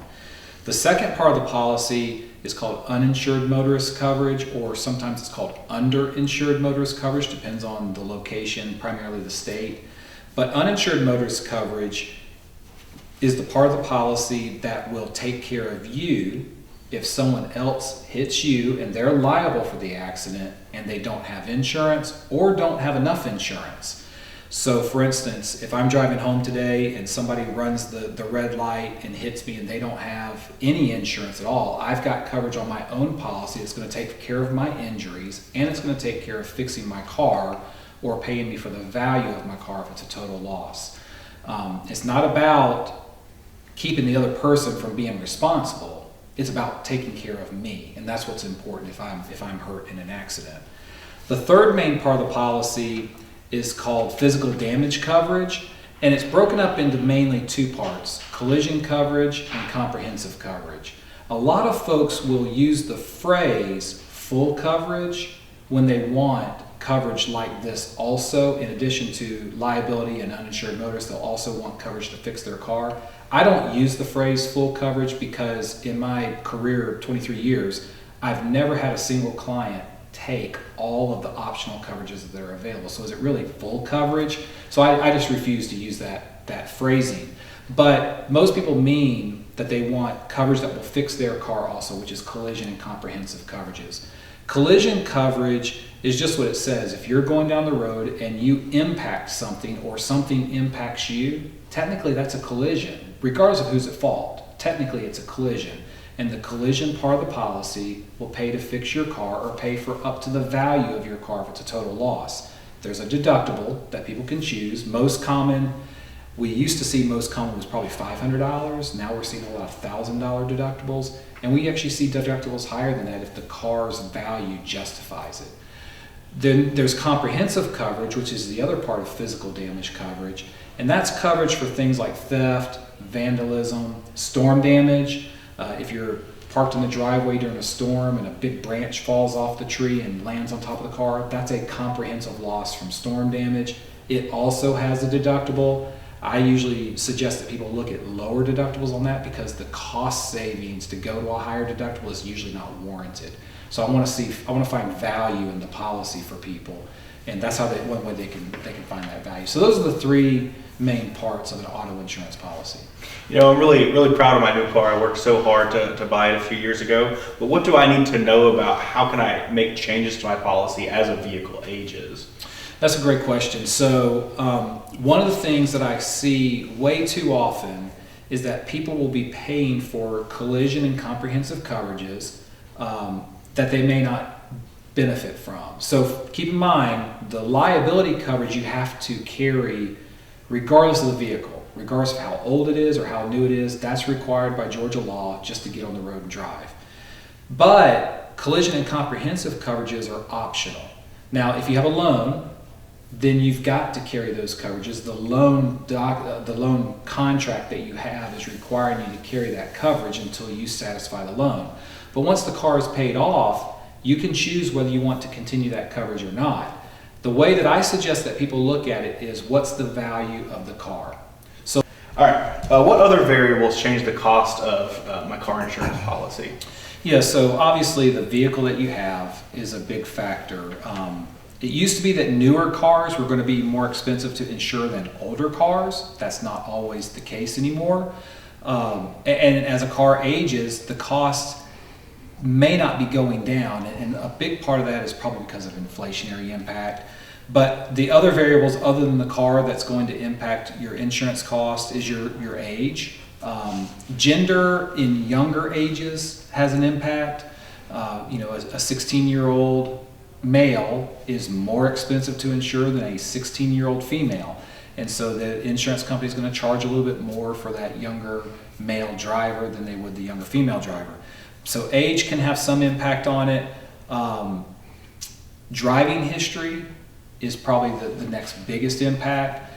S7: The second part of the policy is called uninsured motorist coverage, or sometimes it's called underinsured motorist coverage, depends on the location, primarily the state. But uninsured motorist coverage is the part of the policy that will take care of you if someone else hits you and they're liable for the accident and they don't have insurance or don't have enough insurance. So for instance, if I'm driving home today and somebody runs the red light and hits me and they don't have any insurance at all, I've got coverage on my own policy that's going to take care of my injuries, and it's going to take care of fixing my car or paying me for the value of my car if it's a total loss. It's not about keeping the other person from being responsible. It's about taking care of me, and that's what's important if I'm hurt in an accident. The third main part of the policy is called physical damage coverage, and it's broken up into mainly two parts: collision coverage and comprehensive coverage. A lot of folks will use the phrase full coverage when they want coverage like this also. In addition to liability and uninsured motorists, they'll also want coverage to fix their car. I don't use the phrase full coverage because in my career, 23 years, I've never had a single client take all of the optional coverages that are available. So is it really full coverage? So I just refuse to use that phrasing. But most people mean that they want coverage that will fix their car also, which is collision and comprehensive coverages. Collision coverage is just what it says. If you're going down the road and you impact something or something impacts you, technically that's a collision, regardless of who's at fault. Technically it's a collision. And the collision part of the policy will pay to fix your car or pay for up to the value of your car if it's a total loss. There's a deductible that people can choose. Most common, we used to see most common was probably $500. Now we're seeing a lot of $1,000 deductibles. And we actually see deductibles higher than that if the car's value justifies it. Then there's comprehensive coverage, which is the other part of physical damage coverage. And that's coverage for things like theft, vandalism, storm damage. If you're parked in the driveway during a storm and a big branch falls off the tree and lands on top of the car, that's a comprehensive loss from storm damage. It also has a deductible. I usually suggest that people look at lower deductibles on that because the cost savings to go to a higher deductible is usually not warranted. So I want to find value in the policy for people, and that's how one way they can find that value. So those are the three main parts of an auto insurance policy.
S6: You know, I'm really proud of my new car. I worked so hard to buy it a few years ago. But what do I need to know about how can I make changes to my policy as a vehicle ages?
S7: That's a great question. So one of the things that I see way too often is that people will be paying for collision and comprehensive coverages that they may not benefit from. So keep in mind, the liability coverage you have to carry regardless of the vehicle, regardless of how old it is or how new it is. That's required by Georgia law just to get on the road and drive. But collision and comprehensive coverages are optional. Now, if you have a loan, then you've got to carry those coverages. The loan contract that you have is requiring you to carry that coverage until you satisfy the loan. But once the car is paid off, you can choose whether you want to continue that coverage or not. The way that I suggest that people look at it is, what's the value of the car? So,
S6: all right, what other variables change the cost of my car insurance policy?
S7: Yeah, so obviously the vehicle that you have is a big factor. It used to be that newer cars were going to be more expensive to insure than older cars. That's not always the case anymore. And as a car ages, the cost may not be going down, and a big part of that is probably because of inflationary impact. But the other variables other than the car that's going to impact your insurance cost is your age. Gender in younger ages has an impact. A 16-year-old male is more expensive to insure than a 16-year-old female. And so the insurance company is going to charge a little bit more for that younger male driver than they would the younger female driver. So age can have some impact on it. Driving history is probably the next biggest impact.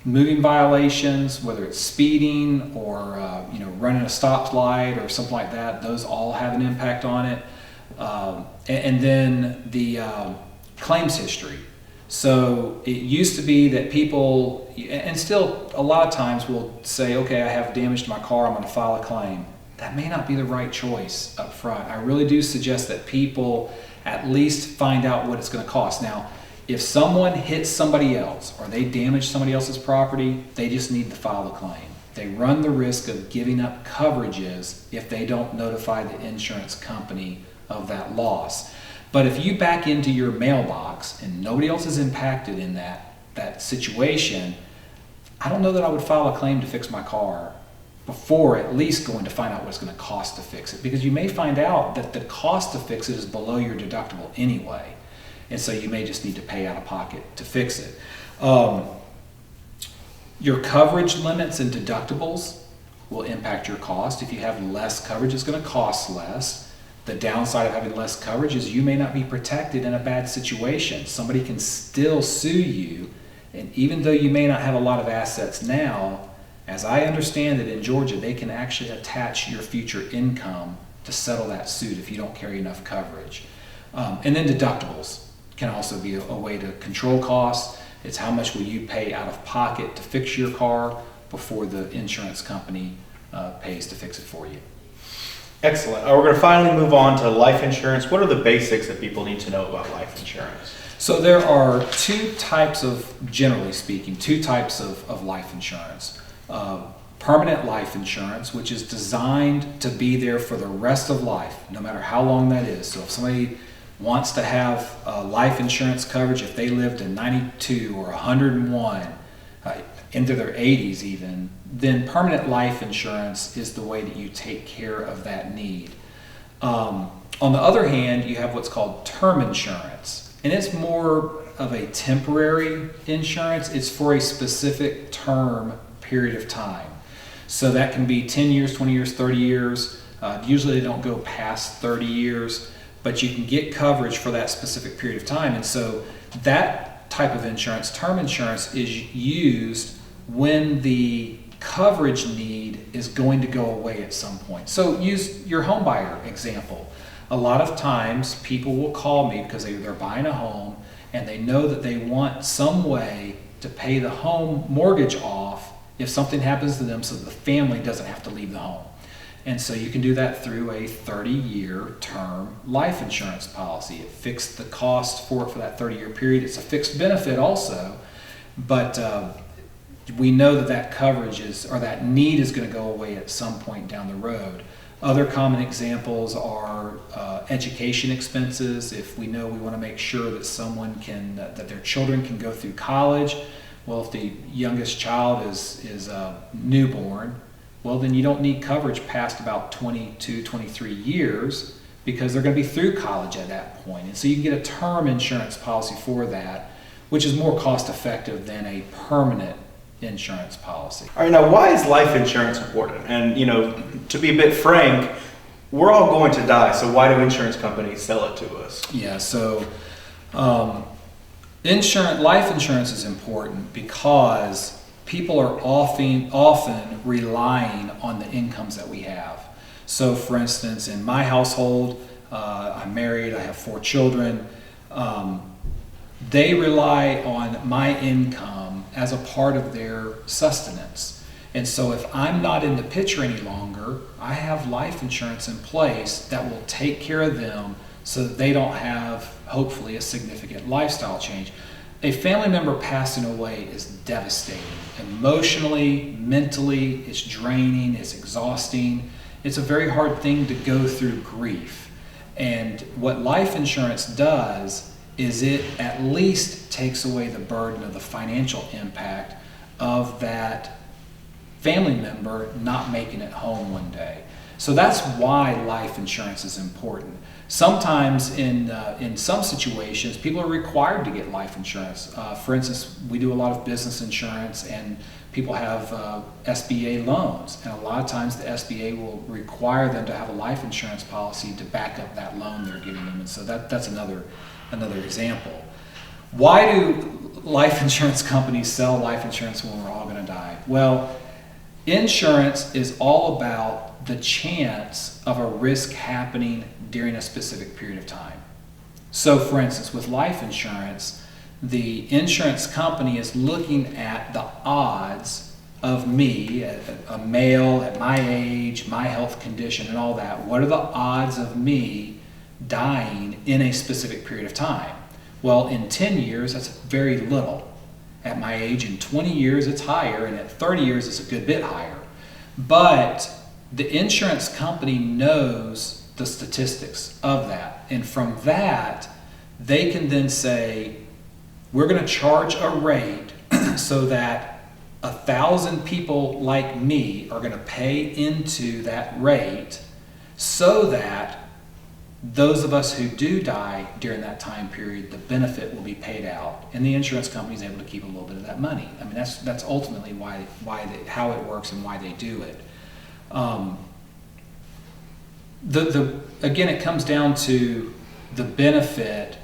S7: Moving violations, whether it's speeding or running a stoplight or something like that, those all have an impact on it. And then the claims history. So it used to be that people, and still a lot of times will say, okay, I have damage to my car, I'm going to file a claim. that may not be the right choice up front. I really do suggest that people at least find out what it's going to cost. Now, if someone hits somebody else or they damage somebody else's property, they just need to file a claim. They run the risk of giving up coverages if they don't notify the insurance company of that loss. But if you back into your mailbox and nobody else is impacted in that situation, I don't know that I would file a claim to fix my car before at least going to find out what it's going to cost to fix it, because you may find out that the cost to fix it is below your deductible anyway, and so you may just need to pay out of pocket to fix it. Your coverage limits and deductibles will impact your cost. If you have less coverage, it's going to cost less. The downside of having less coverage is you may not be protected in a bad situation. Somebody can still sue you, and even though you may not have a lot of assets now, as I understand it in Georgia, they can actually attach your future income to settle that suit if you don't carry enough coverage. And then deductibles can also be a way to control costs. It's how much will you pay out of pocket to fix your car before the insurance company pays to fix it for you.
S6: Excellent. We're going to finally move on to life insurance. What are the basics that people need to know about life insurance?
S7: So there are generally speaking, two types of life insurance. Permanent life insurance, which is designed to be there for the rest of life, no matter how long that is. So if somebody wants to have life insurance coverage, if they lived to 92 or 101, into their 80s even, then permanent life insurance is the way that you take care of that need. On the other hand, you have what's called term insurance, and it's more of a temporary insurance. It's for a specific term period of time. So that can be 10 years, 20 years, 30 years. Usually they don't go past 30 years, but you can get coverage for that specific period of time. And so that type of insurance, term insurance, is used when the coverage need is going to go away at some point. So use your home buyer example. A lot of times people will call me because they're buying a home and they know that they want some way to pay the home mortgage off if something happens to them so that the family doesn't have to leave the home. And so you can do that through a 30-year term life insurance policy. It fixed the cost for it for that 30-year period. It's a fixed benefit also, but we know that coverage that need is going to go away at some point down the road. Other common examples are education expenses. If we know we want to make sure that that their children can go through college, well, if the youngest child is newborn, well, then you don't need coverage past about 22, 23 years because they're going to be through college at that point. And so you can get a term insurance policy for that, which is more cost effective than a permanent insurance policy.
S6: All right, now why is life insurance important? And, to be a bit frank, we're all going to die, so why do insurance companies sell it to us?
S7: Yeah, so life insurance is important because people are often relying on the incomes that we have. So for instance, in my household, I'm married, I have 4 children. They rely on my income as a part of their sustenance. And so if I'm not in the picture any longer, I have life insurance in place that will take care of them so that they don't have, hopefully, a significant lifestyle change. A family member passing away is devastating. Emotionally, mentally, it's draining, it's exhausting. It's a very hard thing to go through grief. And what life insurance does is it at least takes away the burden of the financial impact of that family member not making it home one day. So that's why life insurance is important. Sometimes in some situations, people are required to get life insurance. For instance, we do a lot of business insurance and people have SBA loans. And a lot of times the SBA will require them to have a life insurance policy to back up that loan they're giving them. And so that's another example. Why do life insurance companies sell life insurance when we're all going to die? Well, insurance is all about the chance of a risk happening during a specific period of time. So for instance, with life insurance, the insurance company is looking at the odds of me, a male at my age, my health condition and all that, what are the odds of me dying in a specific period of time? Well, in 10 years, that's very little. At my age, in 20 years, it's higher, and at 30 years, it's a good bit higher. But the insurance company knows the statistics of that. And from that, they can then say, we're going to charge a rate so that 1,000 people like me are going to pay into that rate, so that those of us who do die during that time period, the benefit will be paid out, and the insurance company is able to keep a little bit of that money. I mean, that's ultimately how it works and why they do it. Again, it comes down to the benefit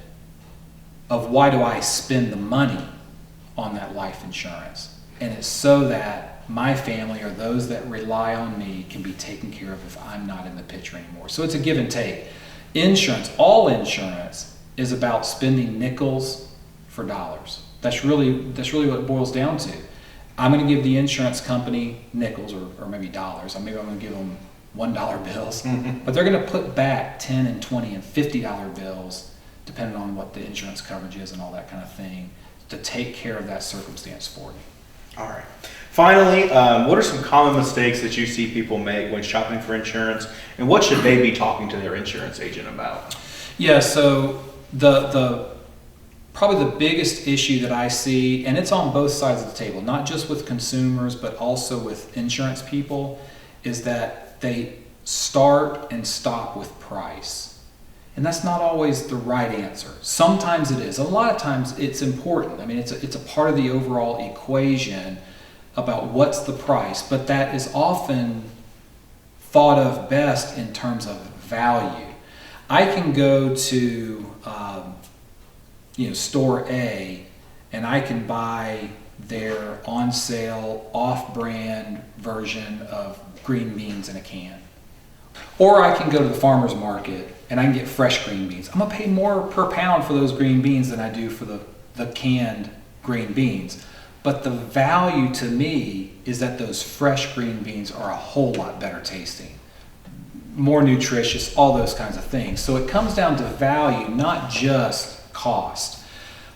S7: of why do I spend the money on that life insurance, and it's so that my family or those that rely on me can be taken care of if I'm not in the picture anymore. So it's a give and take. Insurance, all insurance, is about spending nickels for dollars. That's really what it boils down to. I'm going to give the insurance company nickels or maybe dollars. Maybe I'm going to give them $1 bills, but they're going to put back $10 and $20 and $50 bills, depending on what the insurance coverage is and all that kind of thing, to take care of that circumstance for me.
S6: All right. Finally, what are some common mistakes that you see people make when shopping for insurance, and what should they be talking to their insurance agent about?
S7: Yeah, so the probably the biggest issue that I see, and it's on both sides of the table, not just with consumers, but also with insurance people, is that they start and stop with price. And that's not always the right answer. Sometimes it is. A lot of times it's important. I mean, it's a part of the overall equation about what's the price, but that is often thought of best in terms of value. I can go to store A, and I can buy their on sale off-brand version of green beans in a can. Or I can go to the farmer's market and I can get fresh green beans. I'm gonna pay more per pound for those green beans than I do for the canned green beans. But the value to me is that those fresh green beans are a whole lot better tasting, more nutritious, all those kinds of things. So it comes down to value, not just cost.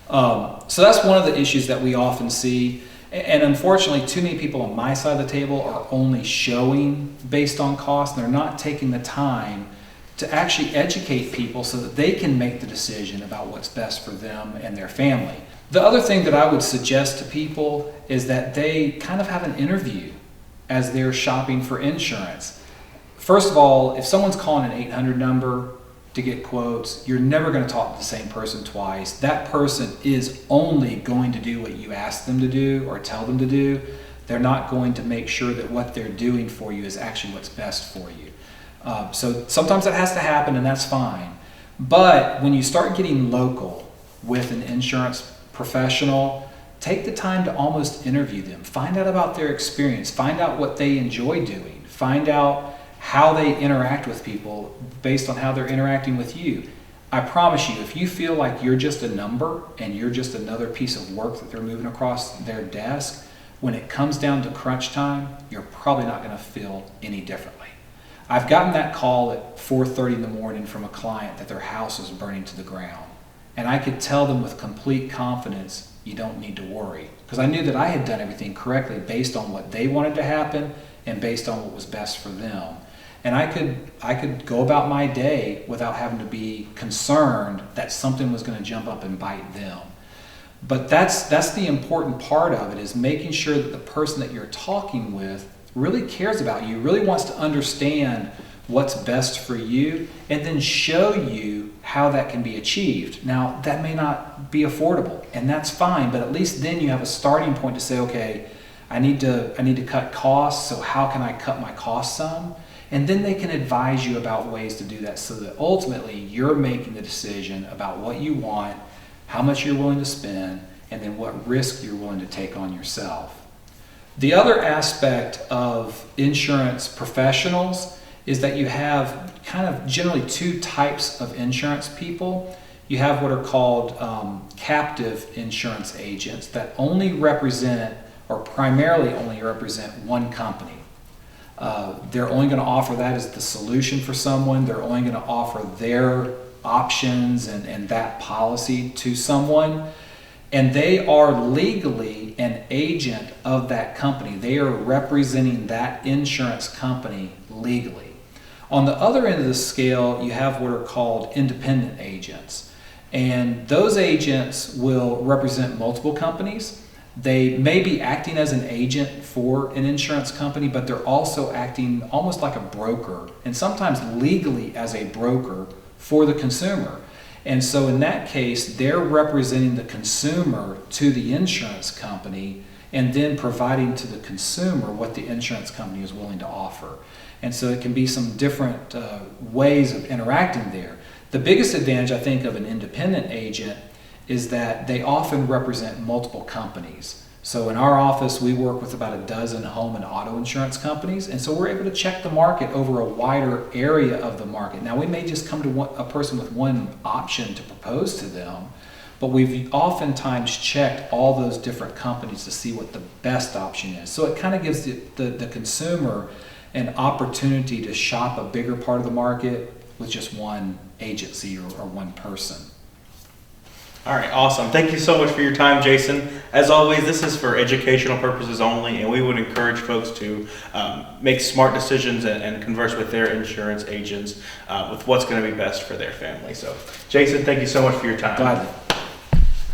S7: So that's one of the issues that we often see. And unfortunately, too many people on my side of the table are only showing based on cost, and they're not taking the time to actually educate people so that they can make the decision about what's best for them and their family. The other thing that I would suggest to people is that they kind of have an interview as they're shopping for insurance. First of all, if someone's calling an 800 number to get quotes, you're never going to talk to the same person twice. That person is only going to do what you ask them to do or tell them to do. They're not going to make sure that what they're doing for you is actually what's best for you. So sometimes that has to happen, and that's fine. But when you start getting local with an insurance professional, take the time to almost interview them. Find out about their experience. Find out what they enjoy doing. Find out how they interact with people based on how they're interacting with you. I promise you, if you feel like you're just a number and you're just another piece of work that they're moving across their desk, when it comes down to crunch time, you're probably not going to feel any differently. I've gotten that call at 4:30 in the morning from a client that their house is burning to the ground. And I could tell them with complete confidence, you don't need to worry. Because I knew that I had done everything correctly based on what they wanted to happen and based on what was best for them. And I could go about my day without having to be concerned that something was going to jump up and bite them. But that's the important part of it, is making sure that the person that you're talking with really cares about you, really wants to understand what's best for you, and then show you how that can be achieved. Now, that may not be affordable, and that's fine, but at least then you have a starting point to say, okay, I need to cut costs, so how can I cut my costs some? And then they can advise you about ways to do that, so that ultimately you're making the decision about what you want, how much you're willing to spend, and then what risk you're willing to take on yourself. The other aspect of insurance professionals is that you have kind of generally two types of insurance people. You have what are called captive insurance agents that only represent or primarily only represent one company. They're only going to offer that as the solution for someone. They're only going to offer their options and that policy to someone. And they are legally an agent of that company. They are representing that insurance company legally. On the other end of the scale, you have what are called independent agents. And those agents will represent multiple companies. They may be acting as an agent for an insurance company, but they're also acting almost like a broker, and sometimes legally as a broker for the consumer. And so in that case, they're representing the consumer to the insurance company and then providing to the consumer what the insurance company is willing to offer. And so it can be some different ways of interacting there. The biggest advantage, I think, of an independent agent is that they often represent multiple companies. So in our office, we work with about a dozen home and auto insurance companies, and so we're able to check the market over a wider area of the market. Now, we may just come to a person with one option to propose to them, but we've oftentimes checked all those different companies to see what the best option is. So it kind of gives the consumer an opportunity to shop a bigger part of the market with just one agency or one person.
S6: All right, awesome. Thank you so much for your time, Jason. As always, this is for educational purposes only, and we would encourage folks to make smart decisions and converse with their insurance agents with what's going to be best for their family. So, Jason, thank you so much for your time.
S7: Gladly.